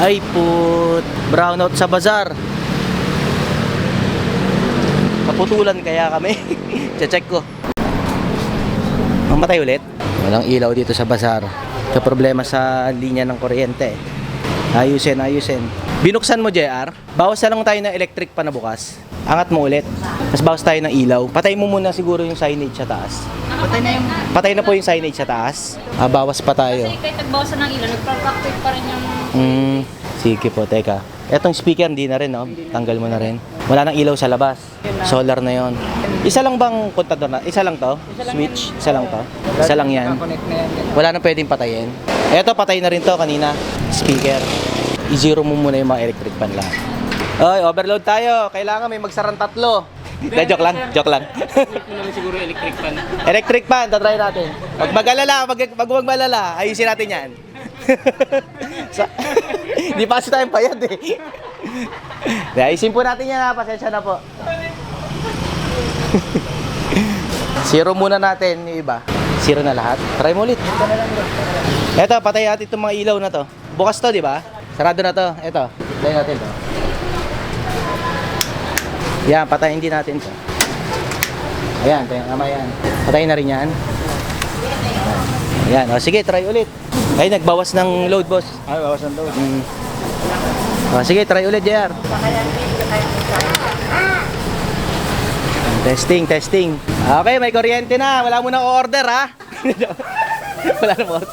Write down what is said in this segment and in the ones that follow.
Ay put, brownout sa bazaar. Kaputulan kaya kami. Check ko. Mamatay ulit. Walang ilaw dito sa bazaar. Problema sa linya ng kuryente. Ayusin. Binuksan mo, JR. Bawas na lang tayo ng electric pa na bukas. Angat mo ulit. Tapos bawas tayo ng ilaw. Patay mo muna siguro yung signage sa taas. Patay na po yung signage sa taas. Bawas pa tayo. Kasi kahit nagbawasan ng ilaw, nagpa-active pa rin yung... Sige po, teka. Etong speaker, hindi na rin, no? Tanggal mo na rin. Wala nang ilaw sa labas. Solar na yon. Isa lang bang kontador na? Isa lang to? Switch? Isa lang to? Isa lang yan? Wala nang pwedeng patayin. Eto, patay na rin to kanina. Speaker. I-zero mo muna yung mga electric fan lahat. Oy, overload tayo. Kailangan may magsarang 3. Joke lang. Siguro electric fan. Electric fan, tatry natin. Pag mag-alala, ayusin natin yan. Di pa kasi tayong payad eh. Ayusin po natin yan ha, pasensya na po. Zero muna natin yung iba. Zero na lahat. Try mo ulit. Eto, patay natin itong mga ilaw na to. Bukas to, di ba? Sarado na to. Eto, patay natin to. Yan, patayin din natin to. Ayan, tama yan. Patayin na rin yan. Ayan, o sige, try ulit. Ay, nagbawas ng load, boss. Bawas ng load. O, sige, try ulit, JR. Testing. Okay, may kuryente na. Wala mo na order, ha? Wala na order.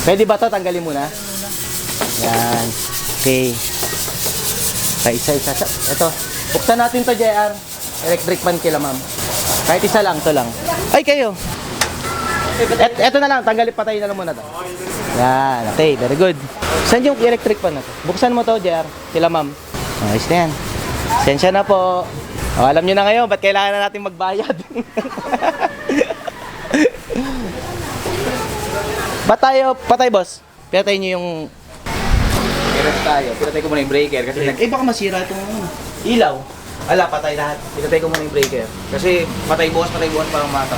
Pwede ba to? Tanggalin muna. Yan. Okay. Isa. Ito. Buksan natin to, JR. Electric fan kila, ma'am. Kahit isa lang, to lang. Ay, kayo. Eto na lang. Tanggalin, patayin na lang muna to. Yan. Okay, very good. Saan yung electric fan na to? Buksan mo to, JR. Kila, ma'am. Ayos na yan. Sensya na po. O, alam nyo na ngayon, ba't kailangan na natin magbayad? Ba't tayo, patay boss? Pinatay nyo yung... Pinatay ko muna yung breaker kasi... baka masira itong ilaw. Ala, patay lahat. Pinatay ko muna yung breaker. Kasi patay bukas parang mata.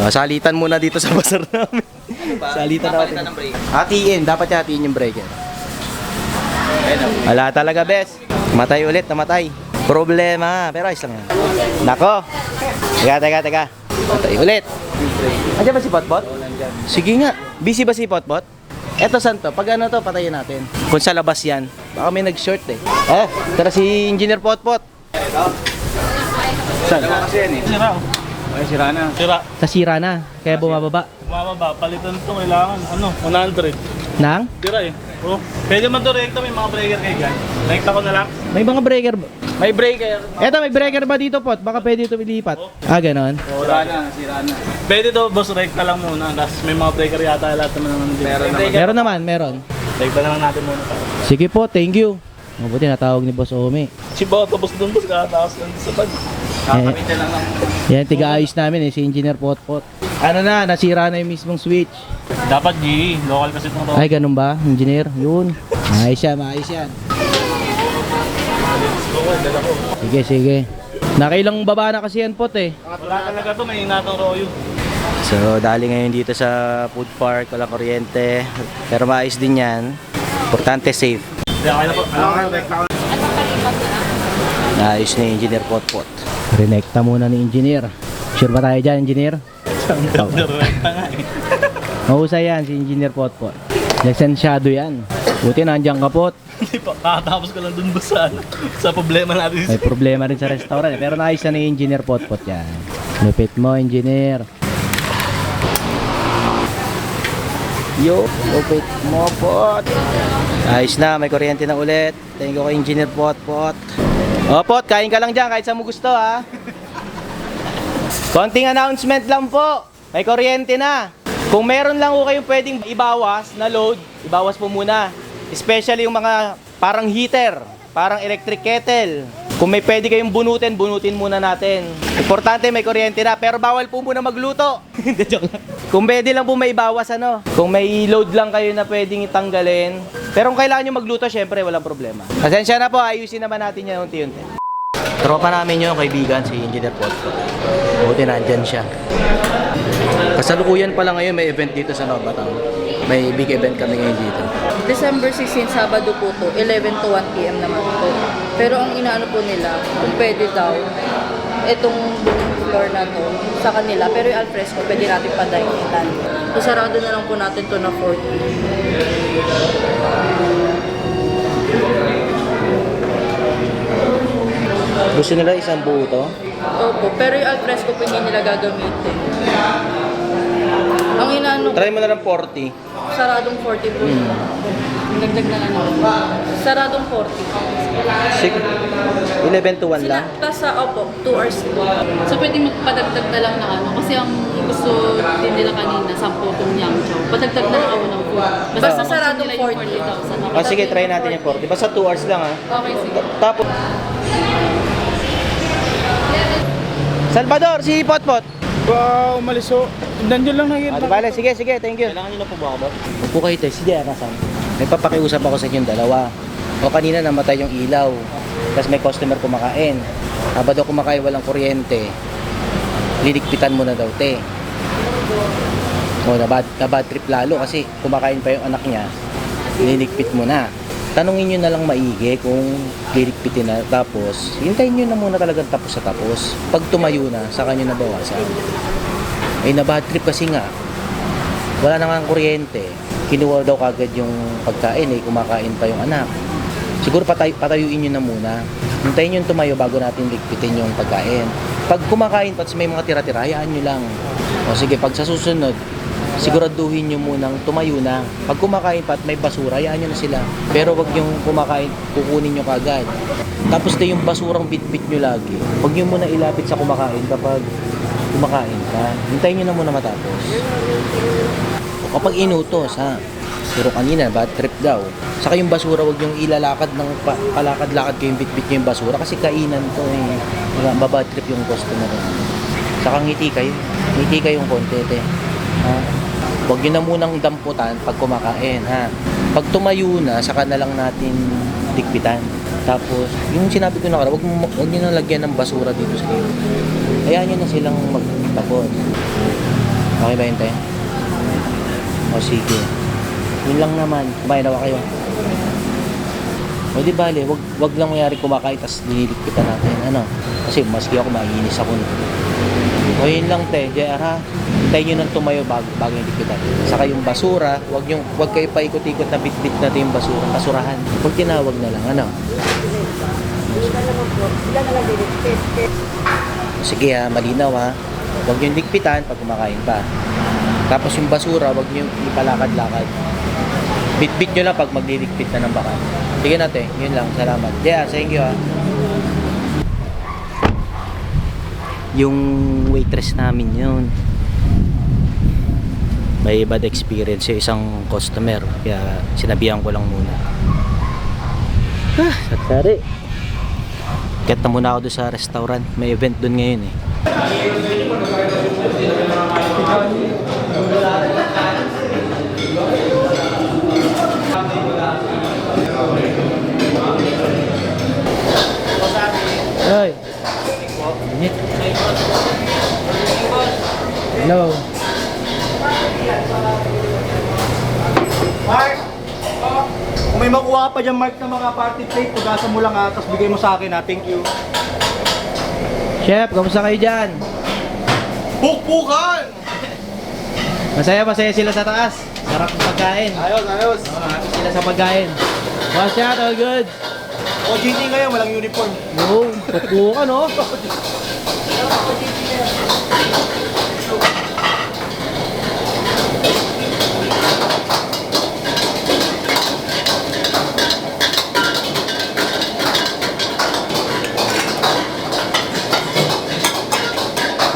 Salitan muna dito sa bazaar namin. Ano ba? Salitan natin. Ng breaker. Hatiin, dapat hatiin yung breaker. Wala talaga, bes. Namatay ulit. Problema, pero ayos lang yan. Nako. Teka. Patay ulit. Andiyan ba si Potpot? Sige nga. Busy ba si Potpot? Eto saan to? Pag ano to, patayin natin. Kung sa labas yan. Baka may nag-short eh. Tara si Engineer Potpot. Saan? Dalawa kasi yan eh. Sira. Ay, sira na. Sira. Nasira na. Kaya bumababa. Bumababa. Palitan ito. Kailangan. 100. Nang? Sira eh. Oh. Pwede man ito rekta. May mga breaker kayo dyan. Rekta ko na lang. May mga breaker ba? May breaker. Eto, may breaker ba dito, Pot? Baka pwede ito ilipat. Ganon. Sira na. Pwede ito. Boss, rekta lang muna. Tapos may mga breaker yata. Lahat naman naman dito. Meron. Rekta na lang natin muna. Sige po, thank you. Mabuti natawag ni Boss Omi. Si Boto, boss doon. Boss, kakataas lang sa bag. Kakamitin lang. Yan, tiga-ayos namin si Engineer Potpot. Ano na, nasira na yung mismong switch. Dapat GE. Local kasi itong to. Ay, ganun ba, Engineer? Yun. Maayos yan. Sige. Nakailang baba na kasi yan, Pot eh. Wala talaga to. May inatang royo. So, dali ngayon dito sa food park, walang kuryente. Pero maayos din yan. Importante, safe. Hindi, okay na po. Rekta ko. Naayos ni Engineer Potpot. Renekta muna ni Engineer. Sure ba tayo dyan, Engineer? Rekta nga eh. Mahusay yan si Engineer Potpot. Lisensyado yan. Buti nandiyan ka, Pot. Hindi pa. Kakatapos ko lang dun boss sa problema natin. May problema rin sa restaurant eh. Pero naayos na ni Engineer Potpot yan. Lupit mo, Engineer. Lupit mo, Pot. Ayos na, may kuryente na ulit. Thank you kay Engineer Potpot. O, Pot, kain ka lang dyan kahit saan mo gusto, ha. Konting announcement lang po. May kuryente na. Kung meron lang po kayong pwedeng ibawas na load, ibawas po muna. Especially yung mga parang heater, parang electric kettle. Kung may pwede kayong bunutin muna natin. Importante may kuryente na, pero bawal po muna magluto. Hindi, joke lang. Kung pwede lang po may ibawas, kung may load lang kayo na pwedeng itanggalin. Pero kung kailangan nyo magluto, syempre walang problema. Pasensya na po, ayusin naman natin yan unti-unti. Tropa namin yung kaibigan, si Engineer Potpot. Buti nandyan siya. Kasalukuyan pa lang ngayon, may event dito sa Nova Town. May big event kami ngayon dito. December 16, Sabado po to, 11 to 1 p.m. naman po. Pero ang inaano po nila, kung pwede daw, itong buong floor na to sa kanila. Pero yung alfresco, pwede natin padainitan. So, sarado na lang po natin to na 40. Gusto nila isang buo to? Opo, pero yung alfresco po hindi nila gagamitin. Ang inaano, Try mo na lang 40. saradong 40 po. Dagdag na lang ako. Saradong 40. Sige. 11 to 1 lang. Tapos sa, opo, 2 hours po. So, pwede magpadagdag na lang ng ano. Kasi ang gusto din nila kanina, 10 tong yang chow. Padagdag na lang ako ng 4. Basta Oo. saradong 40,000. Ah, sige, try natin yung 40. Basta 2 hours lang ha. Okay, sige. Tapos... Salvador, si Potpot. Wow, umalis o. Nandiyan lang Ah, di bale, sige, thank you. Kailangan nyo na po ba ako doon? Upo kayo tayo, si Diana, nasan? May papakiusap ako sa inyong dalawa. O kanina namatay yung ilaw. Tapos may customer kumakain. Habang daw kumakain walang kuryente, liligpitan mo na daw, te. O, na bad trip lalo kasi kumakain pa yung anak niya, liligpit mo na. Tanungin nyo na lang maigi kung liligpitin na. Tapos, hintayin nyo na muna talagang tapos sa tapos. Pag tumayo na, saka nyo nabawasan. Eh, na bad trip kasi nga, wala na nga ang kuryente. Kinuha daw kagad yung pagkain, eh, kumakain pa yung anak. Siguro patayuin nyo na muna. Hintayin nyo tumayo bago natin ligpitin yung pagkain. Pag kumakain pa, may mga tira-tira, hayaan nyo lang. O sige, pag sa susunod, siguraduhin nyo munang tumayo na. Pag kumakain pa at may basura, hayaan nyo na sila. Pero wag yung kumakain, kukunin nyo kagad. Tapos na yung basurang bit-bit nyo lagi. Wag nyo muna ilapit sa kumakain kapag kumakain ka. Hintayin nyo na muna matapos. O kapag inutos, ha. Pero kanina, bad trip daw. Saka yung basura, wag yung ilalakad ng palakad-lakad ko yung bit-bit nyo yung basura kasi kainan to eh. Babad trip yung customer. Saka ngiti kayo. Ngiti kayong konti, te. Ha? Huwag nyo na munang damputan pag kumakain, ha? Pag tumayo na, saka na lang natin ligpitan. Tapos, yung sinabi ko na huwag nyo na lagyan ng basura dito sa iyo. Hayaan nyo na silang magtapon. Okay ba yun, te? O sige. Yun lang naman. Kumain nawa kayo. O di bale, wag lang mayari kumakain tapos diniligpitan natin. Ano? Kasi maski ako maiinis ako. O yun lang, te. JR, ha? Hintayin nyo nang tumayo bago yung liquidan. Saka yung basura, wag kayo paikot-ikot na bit-bit natin yung basura. Basurahan. Kung tinawag na lang, ano? Sige ha, malinaw ha. Huwag yung ligpitan pag kumakain pa. Tapos yung basura, wag nyo ipalakad-lakad. Bit-bit nyo lang pag magliligpit na ng baka. Sige natin, yun lang. Salamat. JR, thank you ha. Yung waitress namin yun, may bad experience yung isang customer, kaya sinabihan ko lang muna. Sakari. Kaya na muna ako doon sa restaurant, may event doon ngayon eh. Ay. Init. Hello. Mark! Kung may makuha ka pa dyan, Mark, ng mga party plate, pugasan mo lang ha, tapos bigay mo sa akin ha. Thank you. Chef, kamusta kayo dyan? Bukbukan! Masaya sila sa taas. Sarap ng pagkain. Ayos. Happy sila sa pagkain. Watch out, all good. OJT ngayon, walang uniform. Oo, pupo ka no?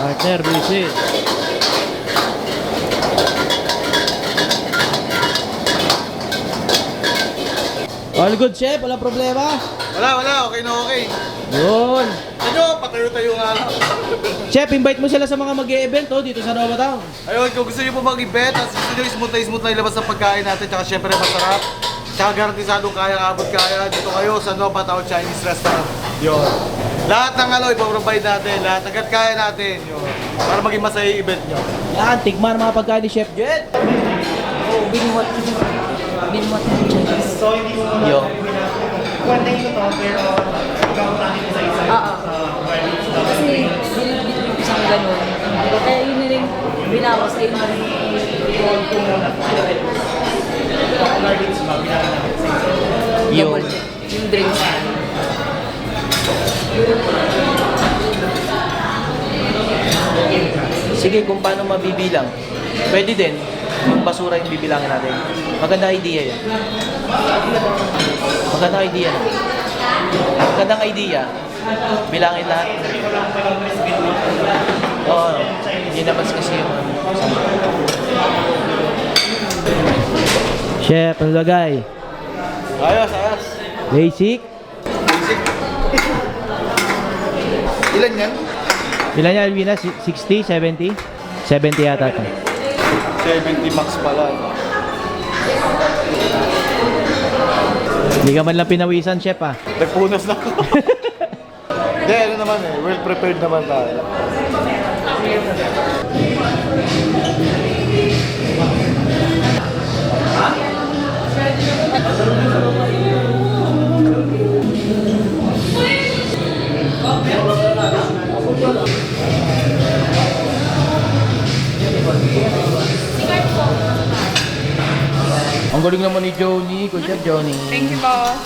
Partner, busy. All good, chef. Wala problema. Wala. Okay na okay. Yun. Ano, patayo-tayo nga lang. Chef, invite mo sila sa mga mag-e-event oh, dito sa Nova Town. Ayun, kung gusto niyo po mag-event, at gusto niyo smooth na ilabas ang pagkain natin, tsaka syempre masarap. Tsaka garantisadong kaya, dito kayo sa Nova Town Chinese Restaurant. Yun. Lahat ng ipoprovide natin, lahat agad kaya natin. Yun. Para maging masaya yung event nyo. Yan, tigman mga pagkain ni Chef Jet. Oh, binwat. Binmot ng Chinese. Yung. Oo. Kasi binibit ko isang ganun. Kaya yun na rin binawas ay yun Yung. yung drinks. Sige, kung paano mabibilang. Pwede din. Yung basura yung bibilangin natin. Maganda idea yan. Magandang idea na. Magandang idea. Bilangin lahat. Oo. Hindi naman kasi yung Chef, ano lagay? Ayos, ayos. Basic? Ilan yan? Ilan yan, Alvina? 60? 70? 70 yata ito. 70 max pala. Hindi ka man lang pinawisan, Chef, ah. Nagpunas na ako. Hindi, ano naman eh. Well prepared naman tayo. Ang galing naman ni Johnny. Good job, Johnny. Thank you, boss.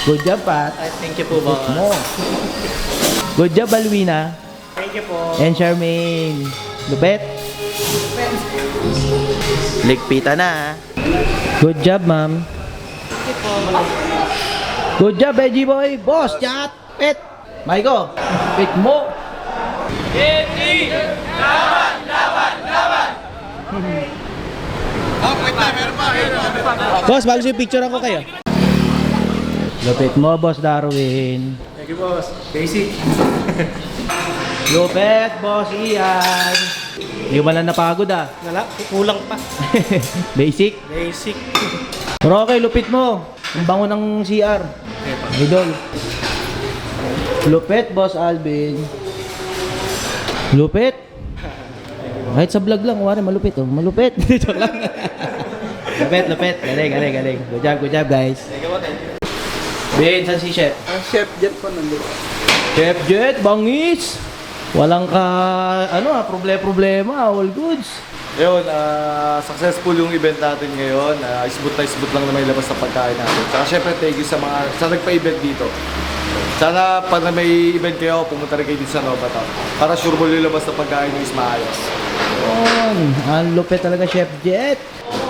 Good job, Pat. Thank you po, boss. Mo. Good job, Alwina. Thank you po. And Charmaine. Lupet. Ligpita na. Good job, ma'am. Good job, Veggie Boy. Boss, chat. Pet. Maiko. Pet mo. Boss, bago yung picture ako kayo. Lupit mo, Boss Darwin. Thank you, boss. Casey. Lupet, Boss Ian. Hindi mo lang napagod ah. Wala, kulang pa. Basic. Basic. Pero okay, lupit mo. Ang bango ng CR. Idol. Lupit, Boss Alvin. Lupit. Kahit sa vlog lang, wari malupit oh. Malupit. Joke lang. Lupit. Galing, galing, galing. Good job guys. Ben, saan si Chef? Ang chef jet po nandito. Chef Jet, bangis. Walang problema. All goods. Yun, successful yung event natin ngayon. Isbut lang naman ilabas sa pagkain natin. Tsaka syempre, thank you sa nagpa-event dito. Sana pag na may event kayo, pumunta rin kayo dito sa Nova Town. Para sure mo ilabas sa pagkain nyo is maayos. Yun. Ang lupit talaga, Chef Jet.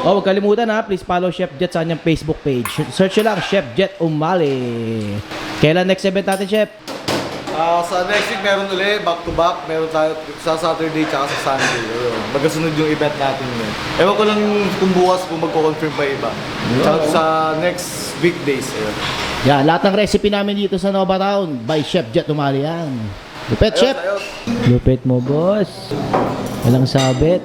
Oh, huwag kalimutan ha. Please follow Chef Jet sa kanyang Facebook page. Search nyo lang, Chef Jet Umali. Kailan next event natin, Chef? Sa next week, meron ulit, back to back. Meron tayo sa Saturday tsaka sa Sunday. Ayun. Magkasunod yung event natin yun. Ewan ko lang kung bukas kung magko-confirm pa iba. Tsaka sa next weekdays. Ayun. Yeah, lahat ng recipe namin dito sa Nova Town by Chef Jet Umali yan. Lupit, Chef. Ayos. Lupit mo, boss. Walang sabit.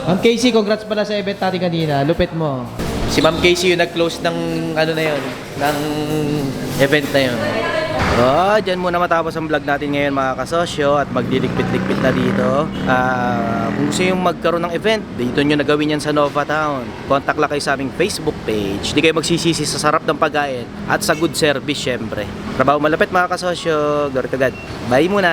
Ma'am Casey, congrats pala sa event natin kanina. Lupit mo. Si Ma'am Casey yung nag-close ng ano na yun, ng event na yun. Dyan muna matapos ang vlog natin ngayon mga kasosyo at magdiligpit-ligpit na dito. Kung gusto yung magkaroon ng event, dito nyo nagawin yan sa Nova Town. Contact lang kayo sa aming Facebook page. Di kayo magsisisi sa sarap ng pagkain at sa good service syempre. Trabaho malapit mga kasosyo. God to God. Bye muna!